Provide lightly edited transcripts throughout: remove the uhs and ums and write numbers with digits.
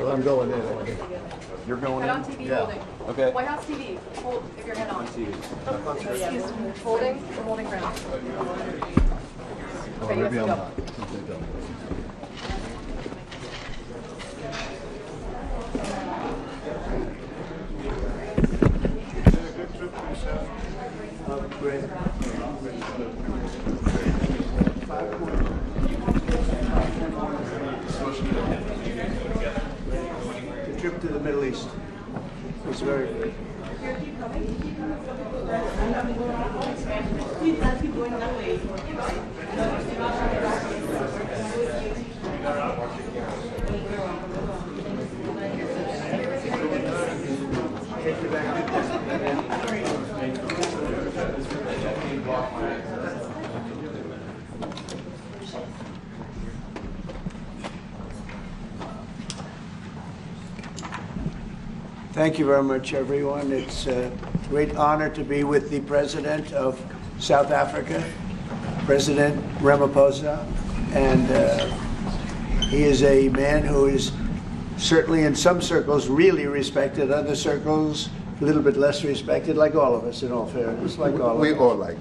Well, I'm going in. You're going Head in? on TV, Yeah. holding. Okay. White House TV, hold if you're head on. TV. Excuse me, holding, we're holding ground. Well, Okay, you have maybe to I'm go. not. Okay, go. The trip to the Middle East was very good. Thank you very much, everyone. It's a great honor to be with the President of South Africa, President Ramaphosa, and he is a man who is certainly in some circles really respected, other circles a little bit less respected, like all of us, in all fairness, like all of us. We all like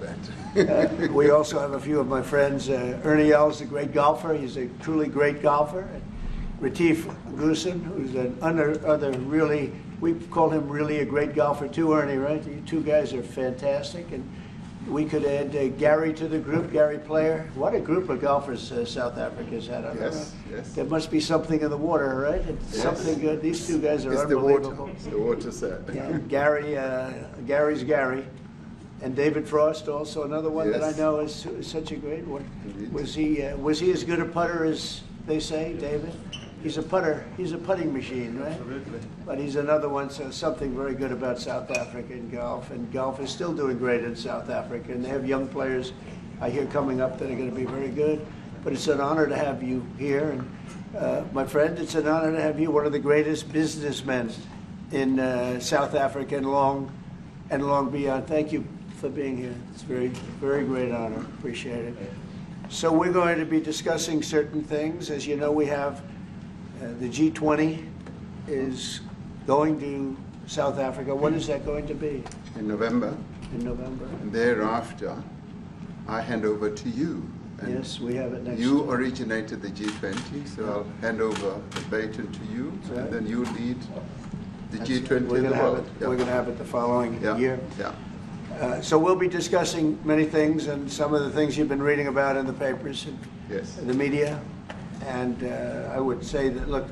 that. We also have a few of my friends. Ernie Els, a great golfer. He's a truly great golfer. Retief Goosen, who's an other really, we call him really a great golfer too, Ernie, right? You two guys are fantastic. And we could add Gary to the group, Gary Player. What a group of golfers South Africa's had. Yes, yes. There must be something in the water, right? It's Yes. something good. These two guys are It's the unbelievable. water. It's the water, sir. Yeah, Gary's Gary. And David Frost, also another one that I Yes. know is such a great one. Indeed. Was he as good a putter as they say, David? He's a putter. He's a putting machine, right? Absolutely. But he's another one. So something very good about South Africa in golf, and golf is still doing great in South Africa. And they have young players, I hear, coming up that are going to be very good. But it's an honor to have you here, and my friend, it's an honor to have you, one of the greatest businessmen in South Africa and long beyond. Thank you for being here. It's a very, very great honor. Appreciate it. So we're going to be discussing certain things. As you know, we have the G20 is going to South Africa. When is that going to be? In November, In November? and thereafter, I hand over to you. And Yes, we have it next. you originated the G20, so I'll hand over the baton to you, Right. and then you lead the That's- G20 we're in the gonna have world. it- We're going to have it the following Yeah. year. Yeah. So we'll be discussing many things, and some of the things you've been reading about in the papers and Yes. the media. And I would say that, look,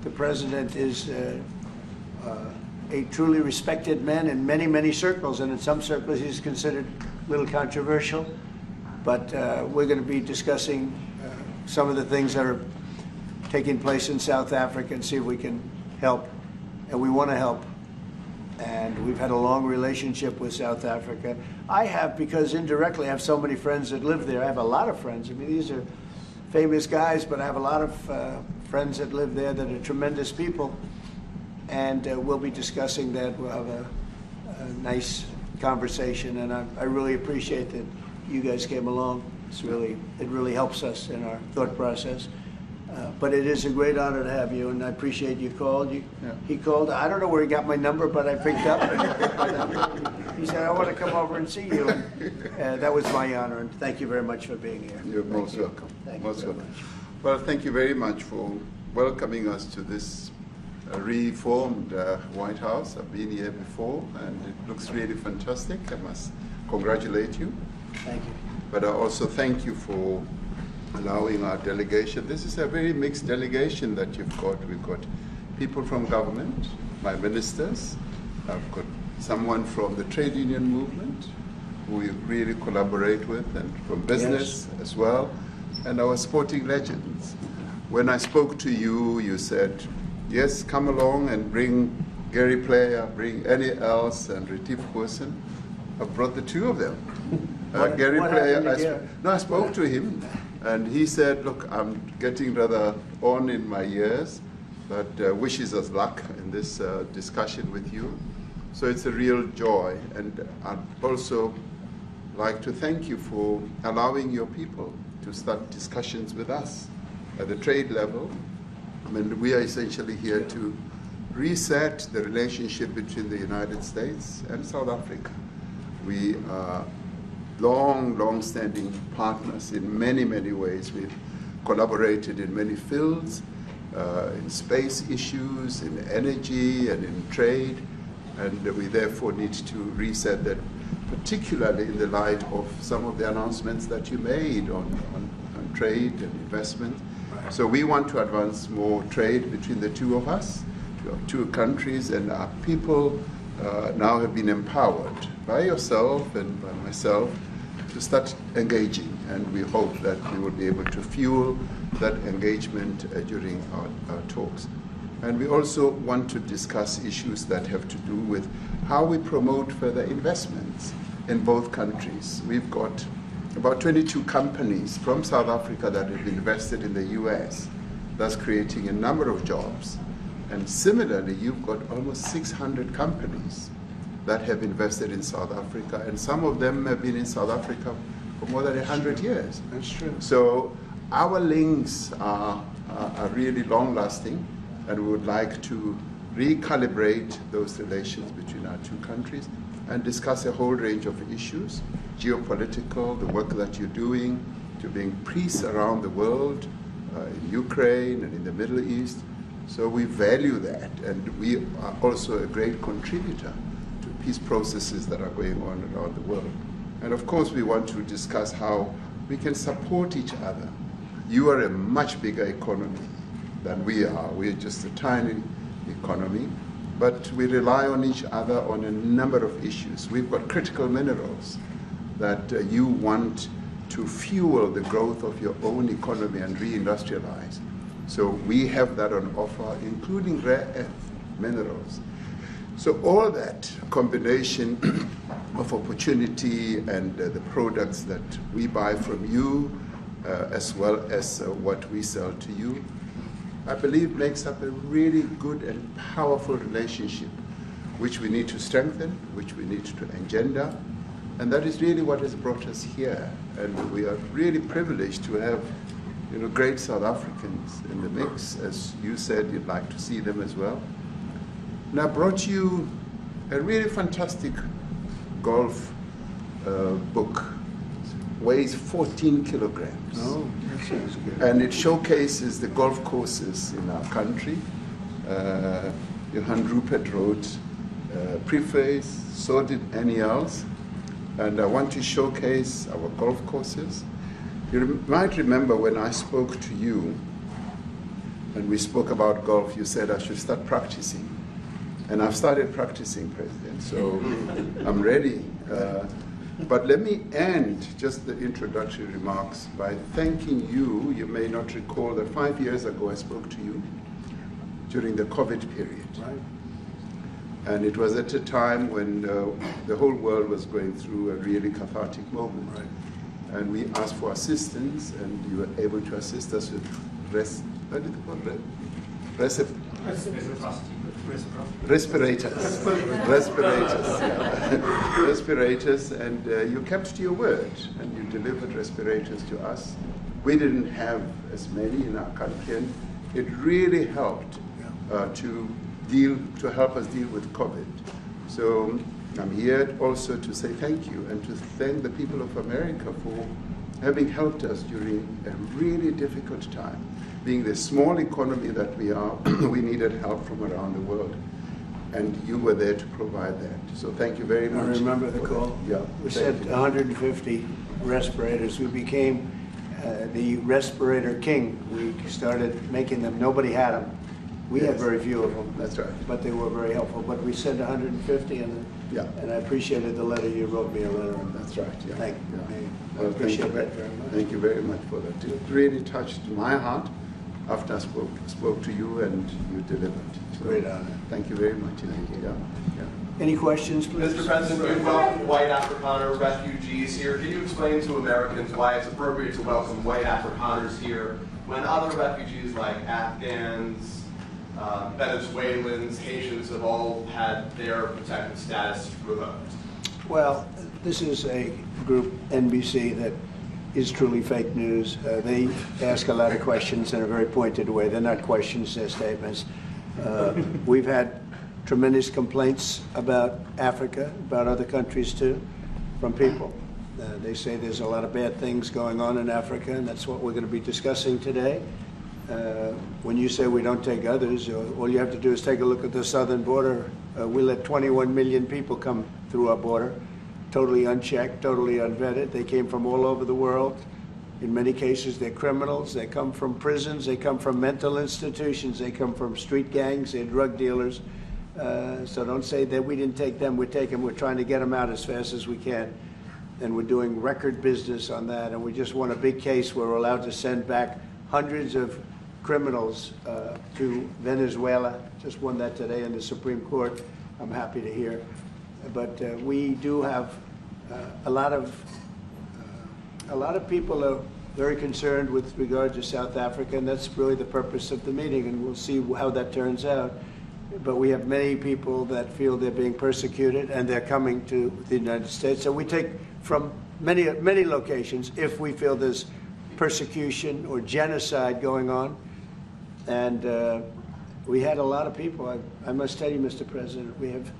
the president is a truly respected man in many, many circles, and in some circles he's considered a little controversial. But we're going to be discussing some of the things that are taking place in South Africa and see if we can help. And we want to help. And we've had a long relationship with South Africa. I have, because indirectly I have so many friends that live there. I have a lot of friends. I mean, these are famous guys, but I have a lot of friends that live there that are tremendous people. And we'll be discussing that. We'll have a nice conversation, and I really appreciate that you guys came along. It really helps us in our thought process. But it is a great honor to have you, and I appreciate you called. He called. I don't know where he got my number, but I picked up. He said, "I want to come over and see you." And that was my honor, and thank you very much for being here. You're most welcome. Thank you Most very welcome. much. Well, thank you very much for welcoming us to this reformed White House. I've been here before, and it looks really fantastic. I must congratulate you. Thank you. But I also thank you for allowing our delegation. This is a very mixed delegation that you've got. We've got people from government, my ministers. I've got someone from the trade union movement who we really collaborate with, and from business as well, and our sporting legends. When I spoke to you, you said, yes, come along and bring Gary Player, bring Ernie Els and Retief Goosen. I brought the two of them. Gary what Player, happened to Gary? I spoke to him, and he said, look, I'm getting rather on in my years, but wishes us luck in this discussion with you. So it's a real joy, and I'd also like to thank you for allowing your people to start discussions with us at the trade level, And we are essentially here to reset the relationship between the United States and South Africa. We are long-standing partners in many, many ways. We've collaborated in many fields, in space issues, in energy, and in trade, and we therefore need to reset that, particularly in the light of some of the announcements that you made on trade and investment. Right. So we want to advance more trade between the two of us, two countries, and our people now have been empowered by yourself and by myself to start engaging, and we hope that we will be able to fuel that engagement during our talks. And we also want to discuss issues that have to do with how we promote further investments in both countries. We've got about 22 companies from South Africa that have invested in the US, thus creating a number of jobs. And similarly, you've got almost 600 companies that have invested in South Africa, and some of them have been in South Africa for more than 100 years. That's true. So our links are really long-lasting, and we would like to recalibrate those relations between our two countries and discuss a whole range of issues, geopolitical, the work that you're doing to bring peace around the world, in Ukraine and in the Middle East. So we value that, and we are also a great contributor to peace processes that are going on around the world. And of course, we want to discuss how we can support each other. You are a much bigger economy than we are. We're just a tiny economy, but we rely on each other on a number of issues. We've got critical minerals that you want to fuel the growth of your own economy and reindustrialize. So we have that on offer, including rare earth minerals. So all that combination of opportunity and the products that we buy from you, as well as what we sell to you, I believe makes up a really good and powerful relationship, which we need to strengthen, which we need to engender. And that is really what has brought us here. And we are really privileged to have great South Africans in the mix. As you said, you'd like to see them as well. And I brought you a really fantastic golf book. Weighs 14 kilograms. Oh, that sounds good. And it showcases the golf courses in our country. Johan Rupert wrote preface, so did Annie else. And I want to showcase our golf courses. You might remember when I spoke to you and we spoke about golf, you said I should start practicing. And I've started practicing, President, so I'm ready. But let me end just the introductory remarks by thanking you. You may not recall that 5 years ago I spoke to you during the COVID period. Right. And it was at a time when the whole world was going through a really cathartic moment. Right. And we asked for assistance, and you were able to assist us with respirators. Respirators, and you kept to your word, and you delivered respirators to us. We didn't have as many in our country, and it really helped to help us deal with COVID. So I'm here also to say thank you and to thank the people of America for having helped us during a really difficult time. Being the small economy that we are, we needed help from around the world. And you were there to provide that. So thank you very much. I remember the call. Yeah. We sent 150 respirators. We became the respirator king. We started making them. Nobody had them. We had very few of them. That's right. But they were very helpful. But we sent 150, and I appreciated the letter. You wrote me a letter. That's right. Yeah. Thank you. Well, I appreciate that very much. Thank you very much for that. It really touched my heart after I spoke to you and you delivered. So, great honor. Thank you very much. Yeah. Any questions, please? Mr. President, you welcome white Afrikaner refugees here. Can you explain to Americans why it's appropriate to welcome white Afrikaners here when other refugees like Afghans, Venezuelans, Haitians have all had their protected status revoked? Well, this is a group, NBC, that is truly fake news. They ask a lot of questions in a very pointed way. They're not questions, they're statements. We've had tremendous complaints about Africa, about other countries too, from people. They say there's a lot of bad things going on in Africa, and that's what we're going to be discussing today. When you say we don't take others, all you have to do is take a look at the southern border. We let 21 million people come through our border, totally unchecked, totally unvetted. They came from all over the world. In many cases, they're criminals. They come from prisons. They come from mental institutions. They come from street gangs. They're drug dealers. So don't say that we didn't take them. We take them. We're trying to get them out as fast as we can. And we're doing record business on that. And we just won a big case where we're allowed to send back hundreds of criminals to Venezuela. Just won that today in the Supreme Court. I'm happy to hear. But we do have a lot of people are very concerned with regard to South Africa, and that's really the purpose of the meeting, and we'll see how that turns out. But we have many people that feel they're being persecuted, and they're coming to the United States. So we take from many locations if we feel there's persecution or genocide going on. And we had a lot of people. I must tell you, Mr. President, we have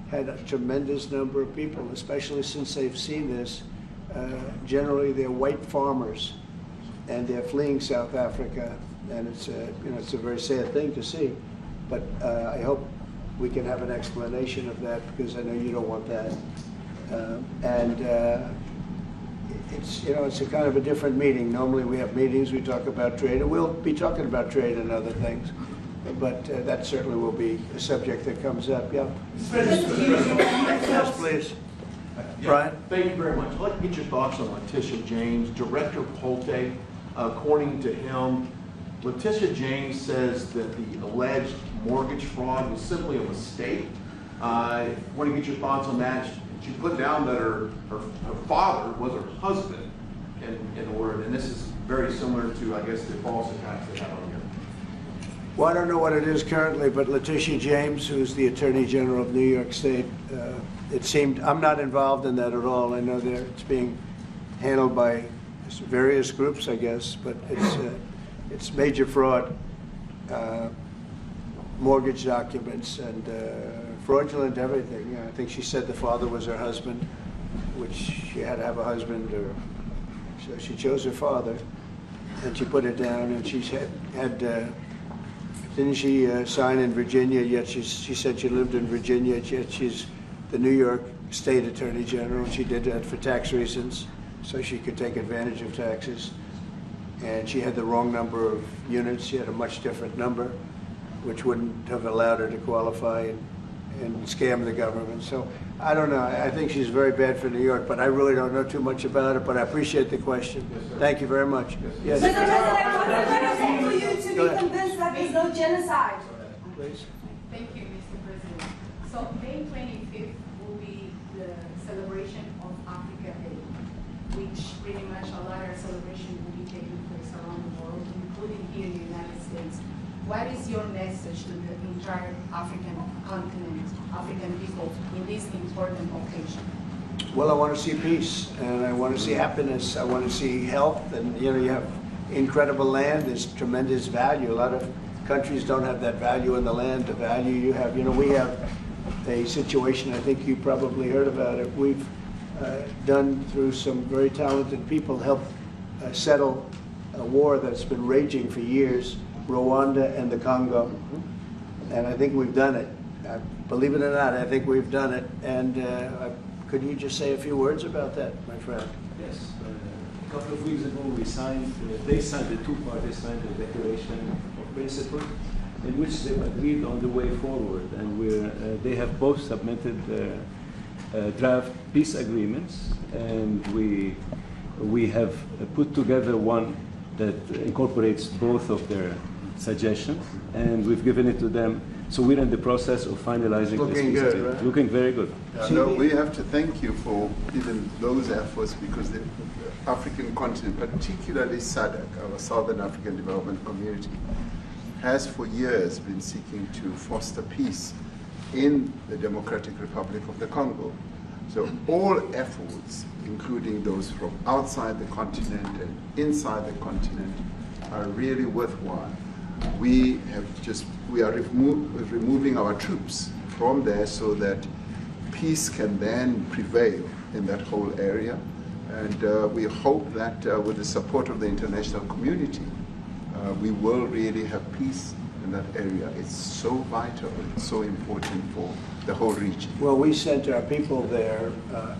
had a tremendous number of people, especially since they've seen this. Generally, they're white farmers, and they're fleeing South Africa, and it's a very sad thing to see. But I hope we can have an explanation of that, because I know you don't want that. It's a kind of a different meeting. Normally we have meetings, we talk about trade, and we'll be talking about trade and other things. But that certainly will be a subject that comes up. Yeah. Yes, please. Brian? Thank you very much. I'd like to get your thoughts on Letitia James. Director Polte, according to him, Letitia James says that the alleged mortgage fraud was simply a mistake. I want to get your thoughts on that. She put down that her father was her husband in order, and this is very similar to, I guess, the false attacks they had on here. Well, I don't know what it is currently, but Letitia James, who's the Attorney General of New York State, it seemed, I'm not involved in that at all. I know it's being handled by various groups, I guess, but it's major fraud, mortgage documents, and fraudulent everything. I think she said the father was her husband, which she had to have a husband, or so she chose her father, and she put it down, and she had didn't she sign in Virginia, yet she said she lived in Virginia, yet she's the New York State Attorney General, and she did that for tax reasons, so she could take advantage of taxes. And she had the wrong number of units. She had a much different number, which wouldn't have allowed her to qualify and scam the government. So I don't know. I think she's very bad for New York, but I really don't know too much about it, but I appreciate the question. Yes, thank you very much. Yes. Mr. President, what's the benefit for you to be convinced that there's no genocide? Please. Thank you, Mr. President. So May 25th will be the celebration of Africa Day, which pretty much a lot of celebration will be taking place around the world, including here in the United States. What is your message to the entire African continent, African people, in this important occasion? Well, I want to see peace, and I want to see happiness. I want to see health, and you have incredible land. There's tremendous value. A lot of countries don't have that value in the land, the value you have. We have a situation, I think you probably heard about it. We've done, through some very talented people, helped settle a war that's been raging for years, Rwanda and the Congo. And I think we've done it. Believe it or not, I think we've done it. And could you just say a few words about that, my friend? Yes. A couple of weeks ago, we signed, the two parties signed a declaration of principle in which they agreed on the way forward. And they have both submitted draft peace agreements, and we have put together one that incorporates both of their suggestions, and we've given it to them. So we're in the process of finalizing this peace agreement. Right? Looking very good. No, we have to thank you for even those efforts, because the African continent, particularly SADC, our Southern African Development Community, has for years been seeking to foster peace in the Democratic Republic of the Congo. So all efforts, including those from outside the continent and inside the continent, are really worthwhile. We are removing our troops from there so that peace can then prevail in that whole area. And we hope that with the support of the international community, we will really have peace in that area. It's so vital, it's so important for the whole region. Well, we sent our people there,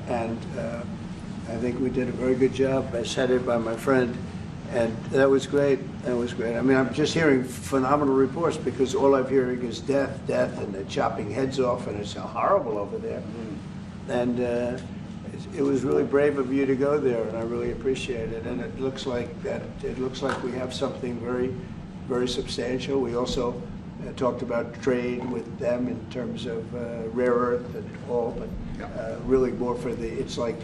and I think we did a very good job, as headed by my friend, and that was great. That was great. I mean, I'm just hearing phenomenal reports because all I'm hearing is death, death, and they're chopping heads off, and it's horrible over there. And it was really brave of you to go there, and I really appreciate it. And it looks like we have something very, very substantial. We also talked about trade with them in terms of rare earth and all, but really more for the. It's like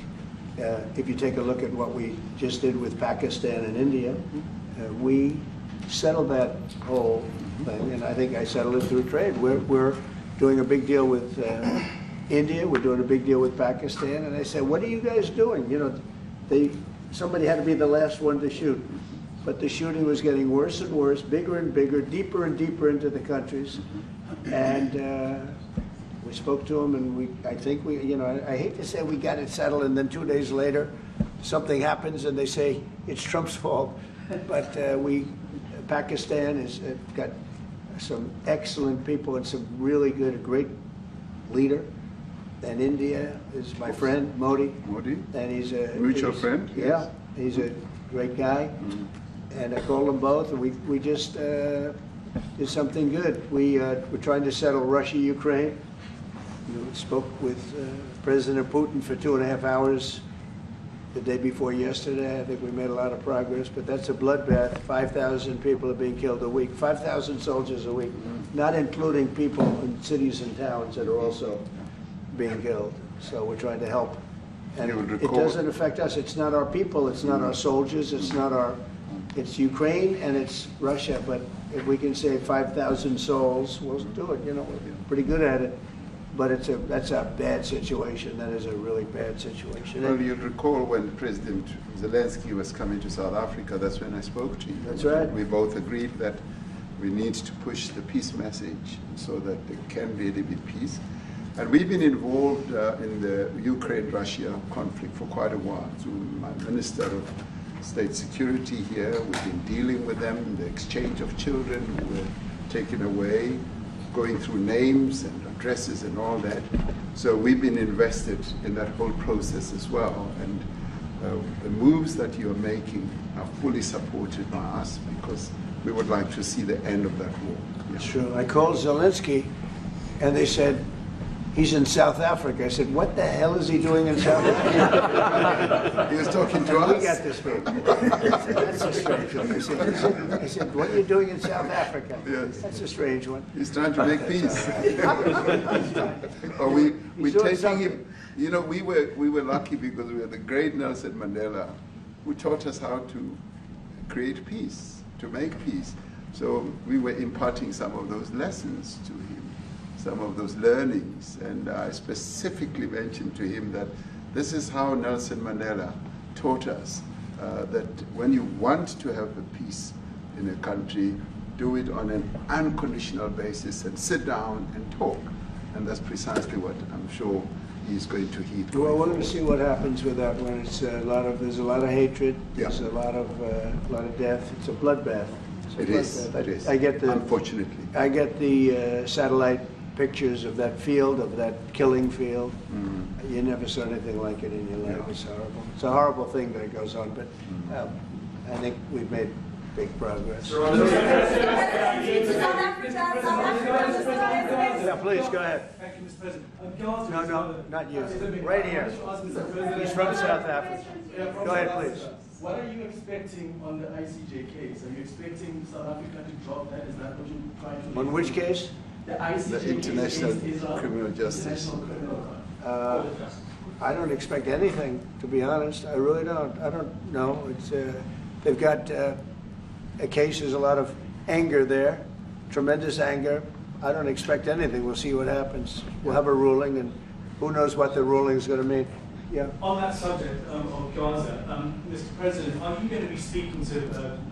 if you take a look at what we just did with Pakistan and India, we settled that whole thing, and I think I settled it through trade. We're doing a big deal with India. We're doing a big deal with Pakistan, and I said, "What are you guys doing?" You know, somebody had to be the last one to shoot, but the shooting was getting worse and worse, bigger and bigger, deeper and deeper into the countries, and we spoke to them, and I think I hate to say we got it settled, and then 2 days later, something happens, and they say it's Trump's fault, but Pakistan has got some excellent people and some really good, a great leader. And India is my friend, Modi. Modi? And he's a mutual friend? Yeah, yes. He's a great guy. And I called them both, and we just did something good. We're trying to settle Russia, Ukraine. We spoke with President Putin for 2.5 hours the day before yesterday. I think we made a lot of progress, but that's a bloodbath. 5,000 people are being killed a week, 5,000 soldiers a week, not including people in cities and towns that are also being killed. So we're trying to help. And it doesn't affect us. It's not our people, it's not our soldiers, it's Ukraine and it's Russia, but if we can save 5,000 souls, we'll do it. We're pretty good at it. But that's a bad situation. That is a really bad situation. Well, you'll recall when President Zelensky was coming to South Africa, that's when I spoke to you. That's right. We both agreed that we need to push the peace message so that there can really be peace. And we've been involved in the Ukraine-Russia conflict for quite a while. So my Minister of State Security here, we've been dealing with them, the exchange of children who were taken away, going through names and addresses and all that. So we've been invested in that whole process as well. And the moves that you're making are fully supported by us because we would like to see the end of that war. That's true. I called Zelensky and they said, he's in South Africa. I said, what the hell is he doing in South Africa? He was talking to us. We got this one. That's a strange one. I said, what are you doing in South Africa? Yes. That's a strange one. He's trying to make peace. We're taking him. We were lucky because we had the great Nelson Mandela who taught us how to create peace, to make peace. So we were imparting some of those lessons to him, some of those learnings, and I specifically mentioned to him that this is how Nelson Mandela taught us that when you want to have a peace in a country, do it on an unconditional basis and sit down and talk. And that's precisely what I'm sure he's going to heed. Well, we're going to see what happens with that when it's there's a lot of hatred, there's a lot of death. It's a bloodbath. It is. Unfortunately. I get the satellite pictures of that field, of that killing field. You never saw anything like it in your life. It's horrible. It's a horrible thing that it goes on, but I think we've made big progress. Yeah, please, go ahead. Thank you, Mr. President. No, not you. Right here. He's from South Africa. Go ahead, please. What are you expecting on the ICJ case? Are you expecting South Africa to drop that? Is that what you're trying to do? On which case? The ICJ The International case Criminal Justice. International Criminal Court. I don't expect anything, to be honest. I really don't. I don't know. It's they've got a case. There's a lot of anger there, tremendous anger. I don't expect anything. We'll see what happens. We'll have a ruling, and who knows what the ruling is going to mean. Yeah. On that subject of Gaza, Mr. President, are you going to be speaking to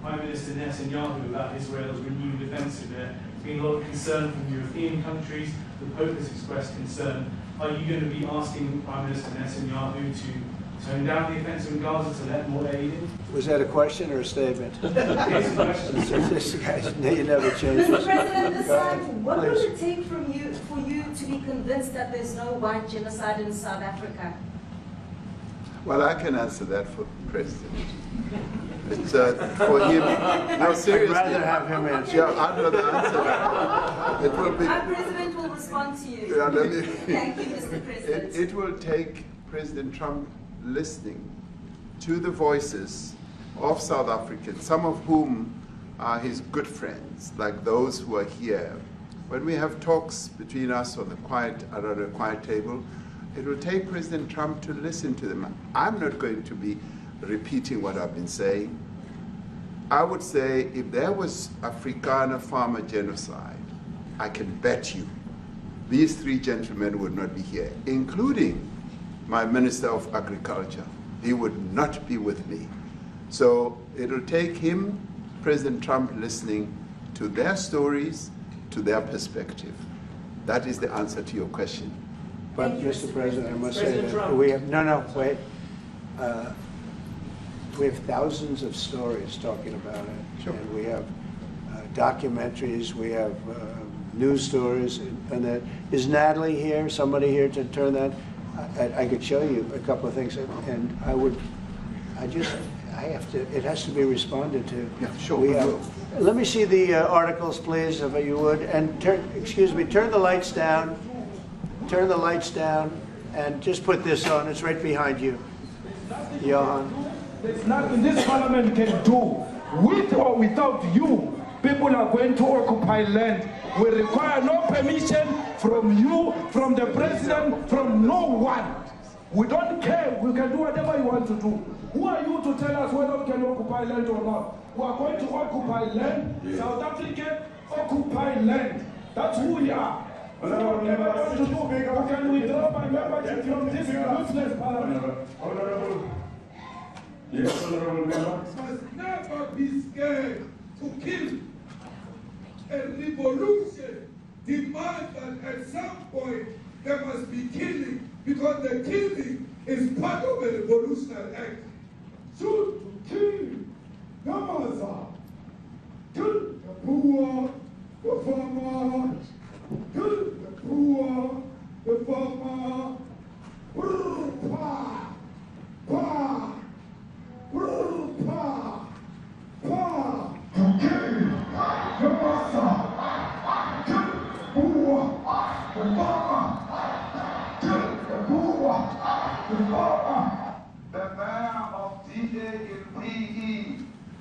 Prime Minister Netanyahu about Israel's renewed offensive? There's been a lot of concern from European countries. The Pope has expressed concern. Are you going to be asking Prime Minister Netanyahu to tone down the offensive in Gaza to let more aid in? Was that a question or a statement? It's a question. This guy's, you never change. Mr. President, this time, what will Please. it take for you to be convinced that there's no white genocide in South Africa? Well, I can answer that for President. It's for him. No, seriously. I'd rather have him answer. Yeah, I'd rather answer that. It will be. Our president will respond to you. Yeah, let me, Thank you, Mr. President. it will take President Trump listening to the voices of South Africans, some of whom are his good friends, like those who are here. When we have talks between us on the around a quiet table, it will take President Trump to listen to them. I'm not going to be repeating what I've been saying. I would say if there was Afrikaner farmer genocide, I can bet you these three gentlemen would not be here, including my Minister of Agriculture. He would not be with me. So it'll take him, President Trump, listening to their stories, to their perspective. That is the answer to your question. But, Mr. President, I must say President that Trump. we have, no, wait. We have thousands of stories talking about it. Sure. And we have documentaries, we have news stories, and that. Is Natalie here, somebody here to turn that? I could show you a couple of things, and it has to be responded to. Yeah, sure, We we have, will. let me see the articles, please, if you would, and turn the lights down. Turn the lights down and just put this on. It's right behind you, Johan. There's nothing this parliament can do. With or without you, people are going to occupy land. We require no permission from you, from the president, from no one. We don't care. We can do whatever you want to do. Who are you to tell us whether we can occupy land or not? We are going to occupy land. Yeah. South Africa occupy land. That's who we are. We don't care what to do. We can withdraw my membership from this useless parliament. Yes, honorable member. Must never be scared to kill. A revolution demands that at some point there must be killing, because the killing is part of a revolutionary act. Shoot to kill, Namaza. Kill the poor, the farmer. Kill the poor, the farmer. Pa, pa, pa, pa. To kill, Namaza. Kill the poor, the farmer. Kill the poor, the farmer. The mayor of DA in PE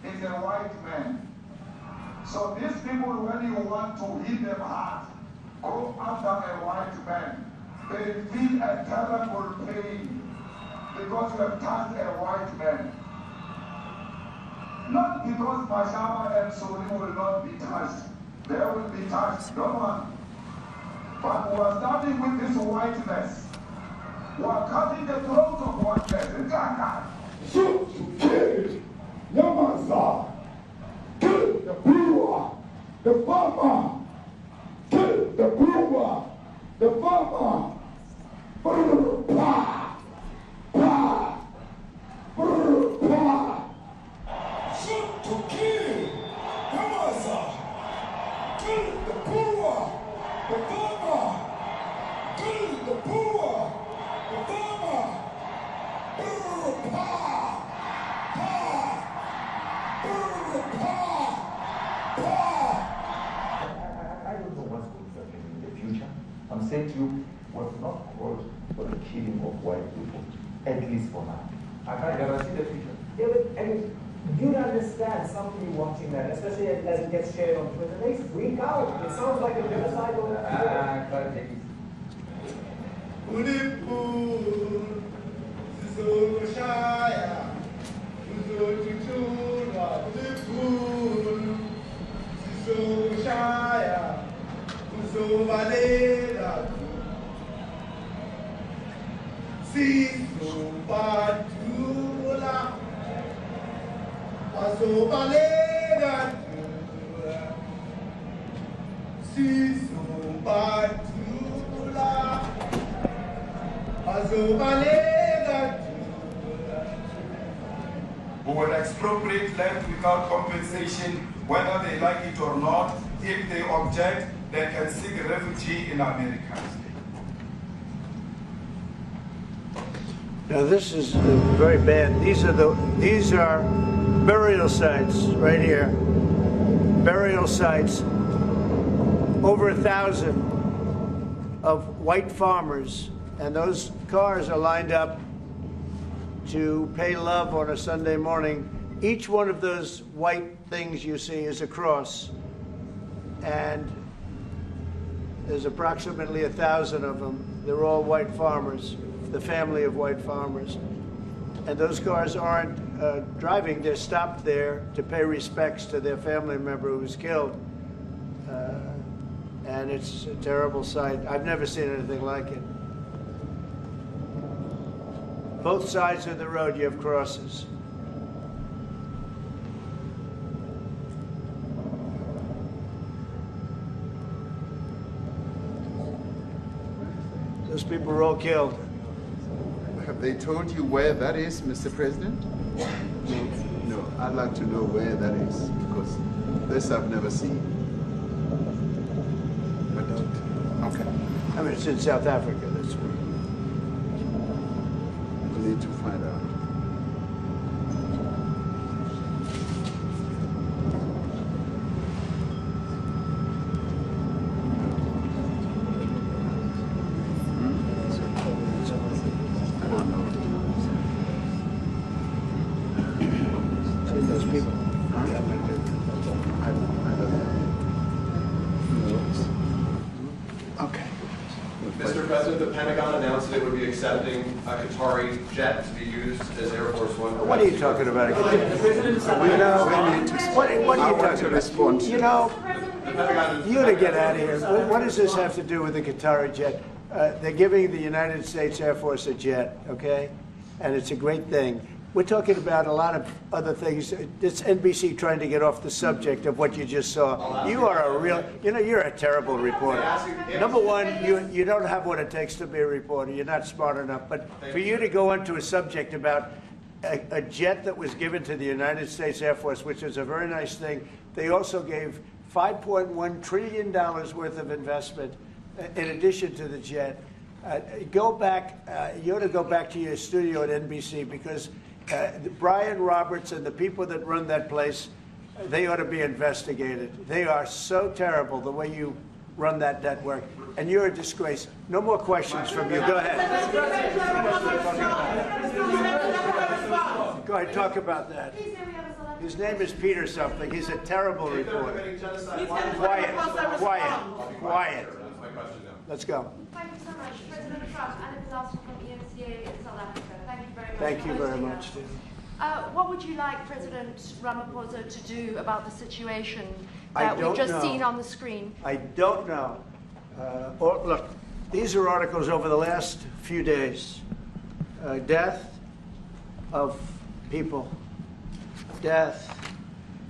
is a white man. So these people, when you want to hit them hard, go after a white man. They feel a terrible pain because you have touched a white man. Not because Pashama and Soli will not be touched. They will be touched, no one. But we are starting with this whiteness. We are cutting the throat of whiteness. Shoot to kill, Yamasa. Kill the brewer, the farmer. Kill the brewer, the farmer. Pa, pa, pa. Shoot to kill, Yamasa. Kill the brewer, the farmer. Kill the brewer, the farmer. Pa, pa, pa, pa. I don't know what's going to happen in the future. I'm saying to you, was not called for the killing of white people, at least for now. I can't guarantee the future. Yeah, but I mean, you understand somebody watching that, especially as it gets shared on Twitter, they freak out. It sounds like a genocide over there. Sisubatula, Asobalega, Sisubatula, Asobalega. Who will expropriate land without compensation, whether they like it or not. If they object, they can seek refugee in America. Now this is very bad. These are burial sites right here. Burial sites. Over 1,000 of white farmers, and those cars are lined up to pay love on a Sunday morning. Each one of those white things you see is a cross, and there's approximately 1,000 of them. They're all white farmers, the family of white farmers. And those cars aren't driving, they're stopped there to pay respects to their family member who was killed. And it's a terrible sight. I've never seen anything like it. Both sides of the road, you have crosses. Those people were all killed. Have they told you where that is, Mr. President? No, I'd like to know where that is, because this I've never seen. But, okay. I mean, it's in South Africa, that's where. We need to find out. Those people. Okay. Mr. President, the Pentagon announced that it would be accepting a Qatari jet to be used as Air Force One. What are you talking about? You know, what are you talking about? You know, you to get out of here. What does this have to do with the Qatari jet? They're giving the United States Air Force a jet, okay? And it's a great thing. We're talking about a lot of other things. It's NBC trying to get off the subject of what you just saw. You are a real, you're a terrible reporter. Number one, you don't have what it takes to be a reporter. You're not smart enough. But for you to go into a subject about a jet that was given to the United States Air Force, which is a very nice thing, they also gave $5.1 trillion worth of investment in addition to the jet. Go back, you ought to go back to your studio at NBC, because Brian Roberts and the people that run that place, they ought to be investigated. They are so terrible the way you run that network, and you're a disgrace. No more questions from you. Go ahead. Go ahead, talk about that. His name is Peter something. He's a terrible reporter. Quiet, quiet, quiet. Let's go. Thank you so much. President Trump, Anna Pilato from ENCA in South Africa. Thank you very much. Thank you very much. What would you like President Ramaphosa to do about the situation that we've just seen on the screen? I don't know. Look, these are articles over the last few days. Death of people. Death,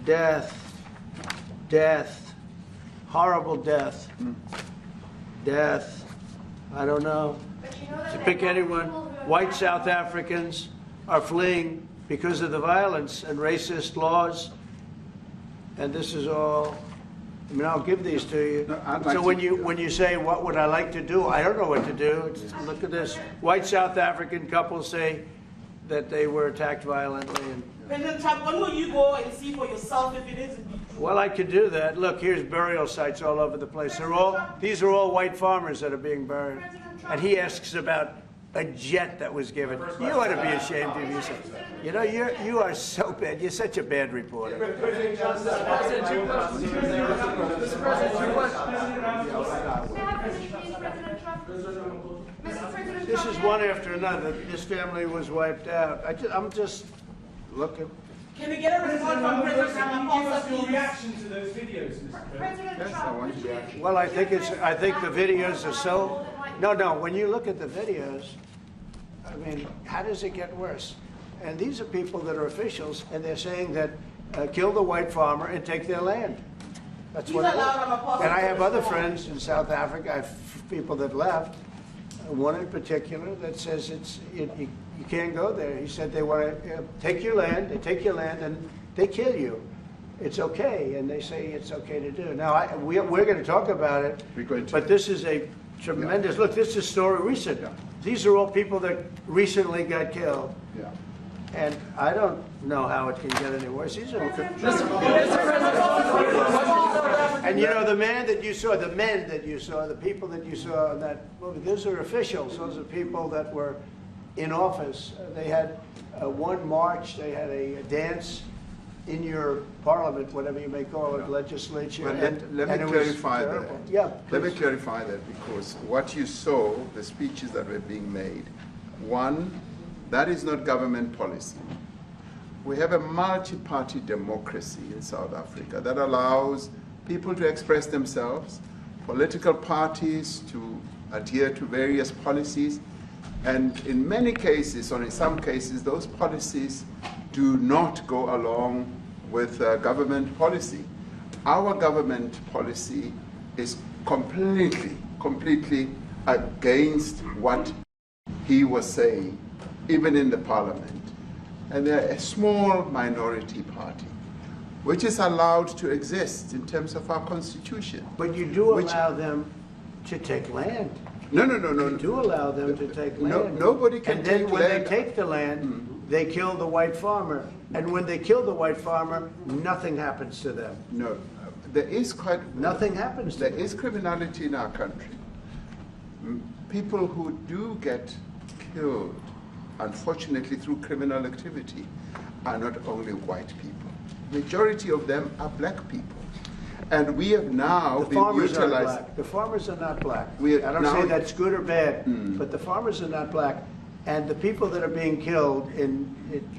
death, death, horrible death. Death, I don't know. To pick anyone, white South Africans are fleeing because of the violence and racist laws. And this is all, I mean, I'll give these to you. So when you say, what would I like to do? I don't know what to do. Look at this. White South African couple say that they were attacked violently. And, President Trump, when will you go and see for yourself if it is indeed true? well, I could do that. Look, here's burial sites all over the place. These are all white farmers that are being buried. And he asks about a jet that was given. You ought to be ashamed of yourself. You know, you are so bad. You're such a bad reporter. This is one after another. This family was wiped out. I'm just looking. Can we get a response from President Ramaphosa, Your reaction to those videos, Mr. President? Yes, I want your reaction. Well, I think the videos are so. No, when you look at the videos, I mean, how does it get worse? And these are people that are officials, and they're saying that kill the white farmer and take their land. That's what it is. And I have other friends in South Africa. I have people that left. One in particular that says you can't go there. He said they want to take your land, they take your land, and they kill you. It's okay, and they say it's okay to do. Now, we're going to talk about it, but this is a tremendous, look, this is a story recent. These are all people that recently got killed. Yeah. And I don't know how it can get any worse. These are, and you know, the men that you saw, the people that you saw in that movie, those are officials. Those are people that were in office. They had one march, they had a dance in your parliament, whatever you may call it, legislature. Well, let me clarify that. Yeah, let me clarify that, because what you saw, the speeches that were being made, one, that is not government policy. We have a multi-party democracy in South Africa that allows people to express themselves, political parties to adhere to various policies, and in many cases, or in some cases, those policies do not go along with government policy. Our government policy is completely against what he was saying, even in the parliament. And they're a small minority party, which is allowed to exist in terms of our constitution. But you do allow them to take land. No. You do allow them to take land. Nobody can take land. And then when they take the land, they kill the white farmer. And when they kill the white farmer, nothing happens to them. No, there is nothing happens to them. There is criminality in our country. People who do get killed, unfortunately through criminal activity, are not only white people. Majority of them are black people. And we have now been utilized. The farmers are not black. I don't say that's good or bad, but the farmers are not black. And the people that are being killed in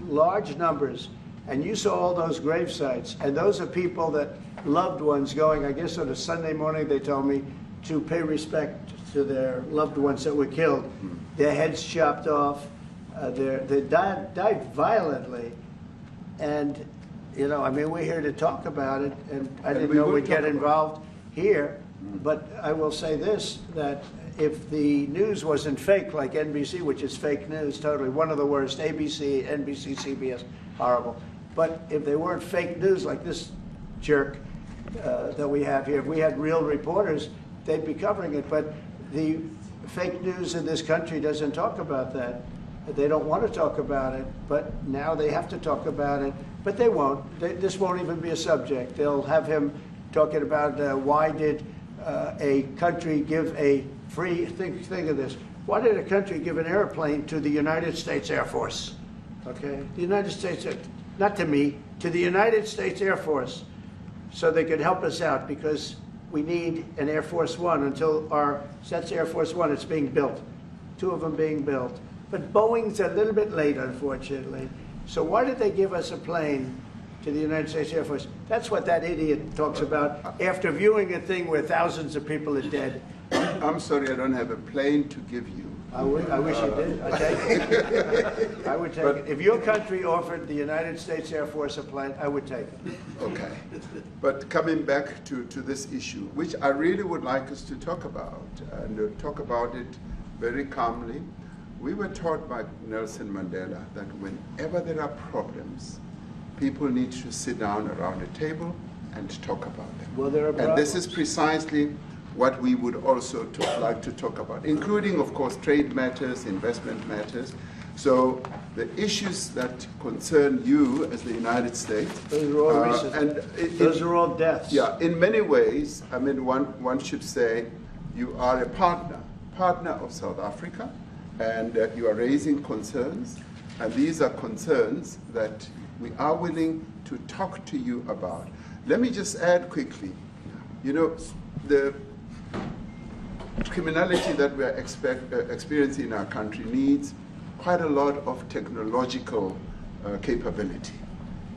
large numbers, and you saw all those grave sites, and those are people that loved ones going, I guess on a Sunday morning, they told me, to pay respect to their loved ones that were killed. Their heads chopped off, they died violently. And, you know, I mean, we're here to talk about it, and I didn't know we'd get involved here, but I will say this, that if the news wasn't fake, like NBC, which is fake news, totally, one of the worst, ABC, NBC, CBS, horrible. But if they weren't fake news like this jerk that we have here, if we had real reporters, they'd be covering it. But the fake news in this country doesn't talk about that. They don't want to talk about it, but now they have to talk about it. But they won't. This won't even be a subject. They'll have him talking about why did a country give a free, think of this, why did a country give an airplane to the United States Air Force? Okay, the United States, not to me, to the United States Air Force, so they could help us out, because we need an Air Force One until that's Air Force One, it's being built, 2 of them being built. But Boeing's a little bit late, unfortunately. So why did they give us a plane to the United States Air Force? That's what that idiot talks about after viewing a thing where thousands of people are dead. I'm sorry, I don't have a plane to give you. I wish you did. I'd take it. I would take it. If your country offered the United States Air Force a plane, I would take it. Okay. But coming back to this issue, which I really would like us to talk about, and talk about it very calmly. We were taught by Nelson Mandela that whenever there are problems, people need to sit down around a table and talk about them. Well, there are problems. And this is precisely what we would also like to talk about, including, of course, trade matters, investment matters. So the issues that concern you as the United States. Those are all recent. Those are all deaths. Yeah, in many ways, I mean, one should say you are a partner of South Africa, and you are raising concerns, and these are concerns that we are willing to talk to you about. Let me just add quickly, you know, the criminality that we are experiencing in our country needs quite a lot of technological capability.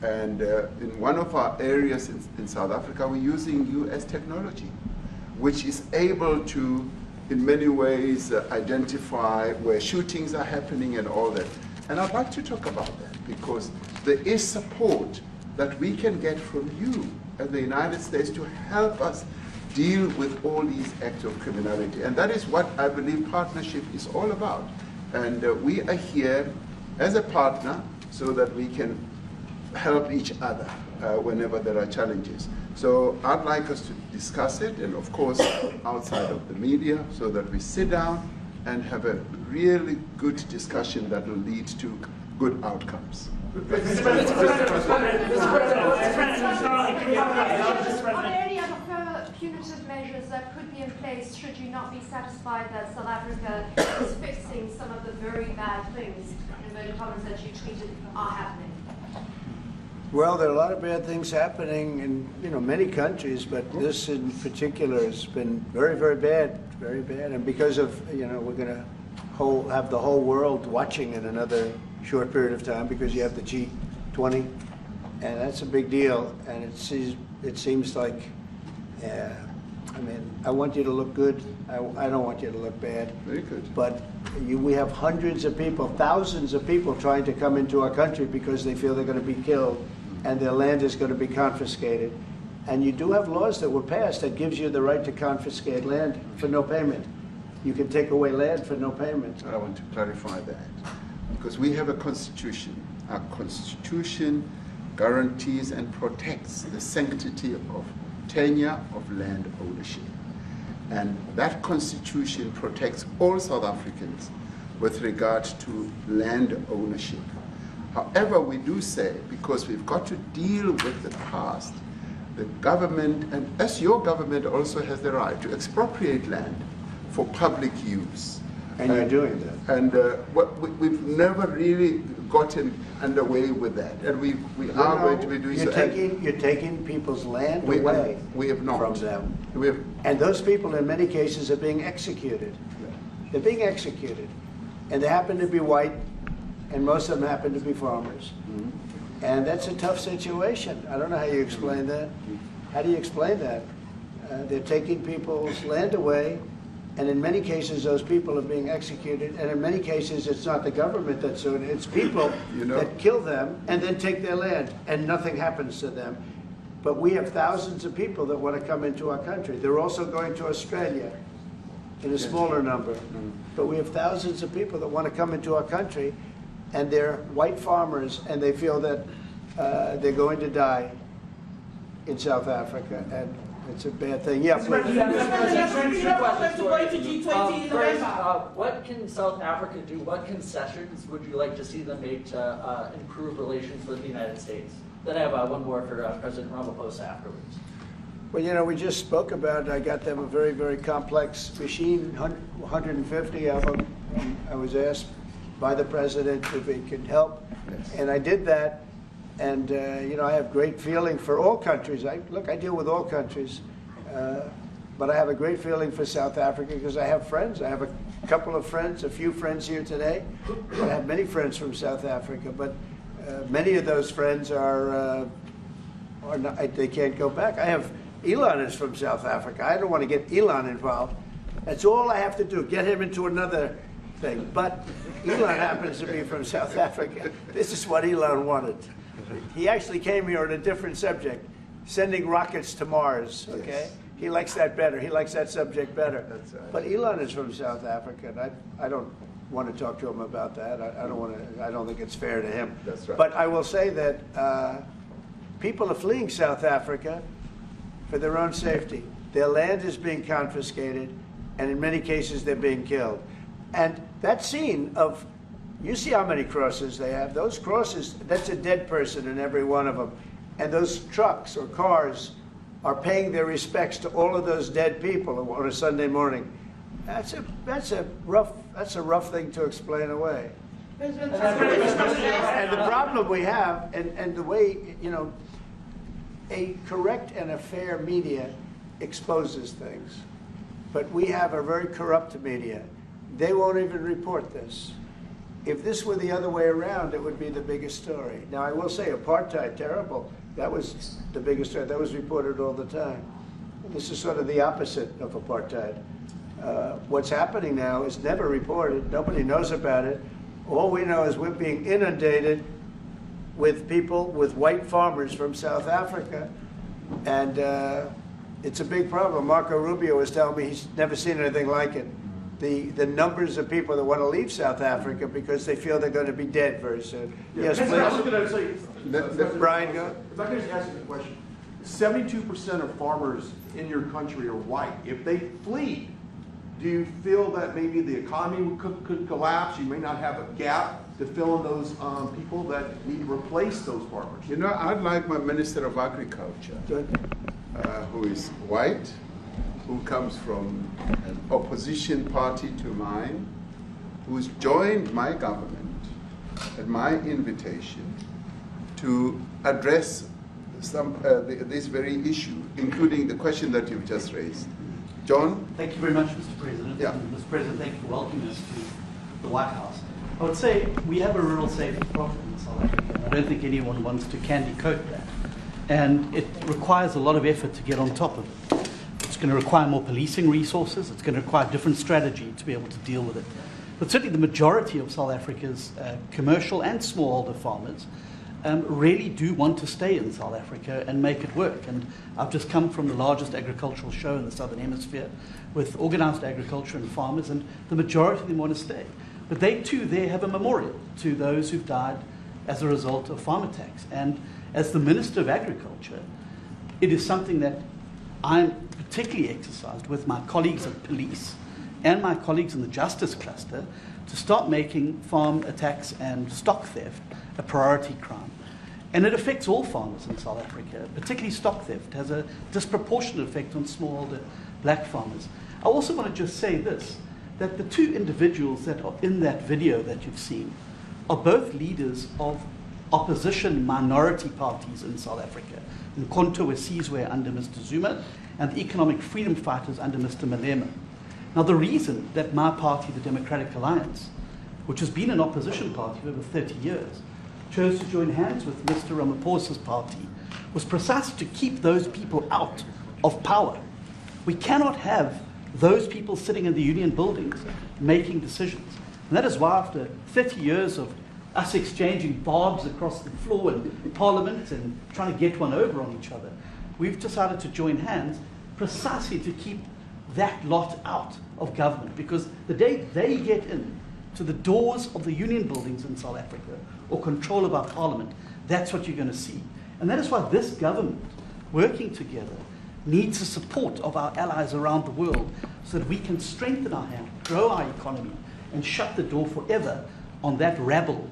And in one of our areas in South Africa, we're using US technology, which is able to in many ways identify where shootings are happening and all that. And I'd like to talk about that because there is support that we can get from you and the United States to help us deal with all these acts of criminality. And that is what I believe partnership is all about. And we are here as a partner so that we can help each other whenever there are challenges. So I'd like us to discuss it, and of course outside of the media, so that we sit down and have a really good discussion that will lead to good outcomes. Are there any other further punitive measures that could be in place should you not be satisfied that South Africa is fixing some of the very bad things, in inverted commas, that you tweeted are happening? Well, there are a lot of bad things happening in many countries, but this in particular has been very, very bad, very bad. And because of we're going to have the whole world watching in another short period of time because you have the G20, and that's a big deal. And it seems like, I want you to look good. I don't want you to look bad. Very good. But we have hundreds of people, thousands of people trying to come into our country because they feel they're going to be killed and their land is going to be confiscated. And you do have laws that were passed that gives you the right to confiscate land for no payment. You can take away land for no payment. I want to clarify that because we have a constitution. Our constitution guarantees and protects the sanctity of tenure of land ownership. And that constitution protects all South Africans with regard to land ownership. However, we do say, because we've got to deal with the past, the government, and as your government also has the right to expropriate land for public use. And you're doing that. And we've never really gotten underway with that. And we are going to be doing so. You're taking people's land away we have not. from them. We have, and those people in many cases are being executed. They're being executed. And they happen to be white, and most of them happen to be farmers. Mm-hmm. And that's a tough situation. I don't know how you explain that. How do you explain that? They're taking people's land away, and in many cases those people are being executed, and in many cases it's not the government that's doing it, it's people that kill them and then take their land, and nothing happens to them. But we have thousands of people that want to come into our country. They're also going to Australia in a smaller number. Mm-hmm. But we have thousands of people that want to come into our country, and they're white farmers, and they feel that they're going to die in South Africa, and it's a bad thing. Yeah, please. What can South Africa do? What concessions would you like to see them make to improve relations with the United States? Then I have one more for President Ramaphosa afterwards. Well, we just spoke about, I got them a very, very complex machine, 150 of them. I was asked by the president if he could help, and I did that. And I have great feeling for all countries. I deal with all countries, but I have a great feeling for South Africa because I have friends. I have a couple of friends, a few friends here today. I have many friends from South Africa, but many of those friends are not, they can't go back. I have Elon is from South Africa. I don't want to get Elon involved. That's all I have to do, get him into another thing. But Elon happens to be from South Africa. This is what Elon wanted. He actually came here on a different subject, sending rockets to Mars, okay? Yes. He likes that better. He likes that subject better. That's right. But Elon is from South Africa, and I don't want to talk to him about that. I don't think it's fair to him. That's right. But I will say that people are fleeing South Africa for their own safety. Their land is being confiscated, and in many cases they're being killed. And that scene of, you see how many crosses they have. Those crosses, that's a dead person in every one of them. And those trucks or cars are paying their respects to all of those dead people on a Sunday morning. That's a rough thing to explain away. And the problem we have, and the way, a correct and a fair media exposes things. But we have a very corrupt media. They won't even report this. If this were the other way around, it would be the biggest story. Now, I will say apartheid, terrible. That was the biggest story. That was reported all the time. This is sort of the opposite of apartheid. What's happening now is never reported. Nobody knows about it. All we know is we're being inundated with people, with white farmers from South Africa, and it's a big problem. Marco Rubio was telling me he's never seen anything like it. The numbers of people that want to leave South Africa because they feel they're going to be dead very soon. Yes, please. I was going to say, Brian, go. If I could just ask you a question. 72% of farmers in your country are white. If they flee, do you feel that maybe the economy could collapse? You may not have a gap to fill in those people that need to replace those farmers. You know, I'd like my Minister of Agriculture, who is white, who comes from an opposition party to mine, who's joined my government at my invitation to address this very issue, including the question that you've just raised. John? Thank you very much, Mr. President. Yeah. And Mr. President, thank you for welcoming us to the White House. I would say we have a rural safety problem in South Africa. I don't think anyone wants to candy coat that. And it requires a lot of effort to get on top of it. It's going to require more policing resources. It's going to require different strategy to be able to deal with it. But certainly the majority of South Africa's commercial and smallholder farmers really do want to stay in South Africa and make it work. And I've just come from the largest agricultural show in the Southern Hemisphere with organized agriculture and farmers, and the majority of them want to stay. But they too there have a memorial to those who've died as a result of farm attacks. And as the Minister of Agriculture, it is something that I'm particularly exercised with my colleagues at police and my colleagues in the justice cluster to start making farm attacks and stock theft a priority crime. And it affects all farmers in South Africa, particularly stock theft. It has a disproportionate effect on smallholder black farmers. I also want to just say this, that the two individuals that are in that video that you've seen are both leaders of opposition minority parties in South Africa. Nkonto Wesizwe under Mr. Zuma and the economic freedom fighters under Mr. Malema. Now the reason that my party, the Democratic Alliance, which has been an opposition party for over 30 years, chose to join hands with Mr. Ramaphosa's party was precisely to keep those people out of power. We cannot have those people sitting in the union buildings making decisions. And that is why after 30 years of us exchanging barbs across the floor in Parliament and trying to get one over on each other, we've decided to join hands precisely to keep that lot out of government. Because the day they get in to the doors of the union buildings in South Africa or control of our Parliament, that's what you're going to see. And that is why this government, working together, needs the support of our allies around the world so that we can strengthen our hand, grow our economy, and shut the door forever on that rabble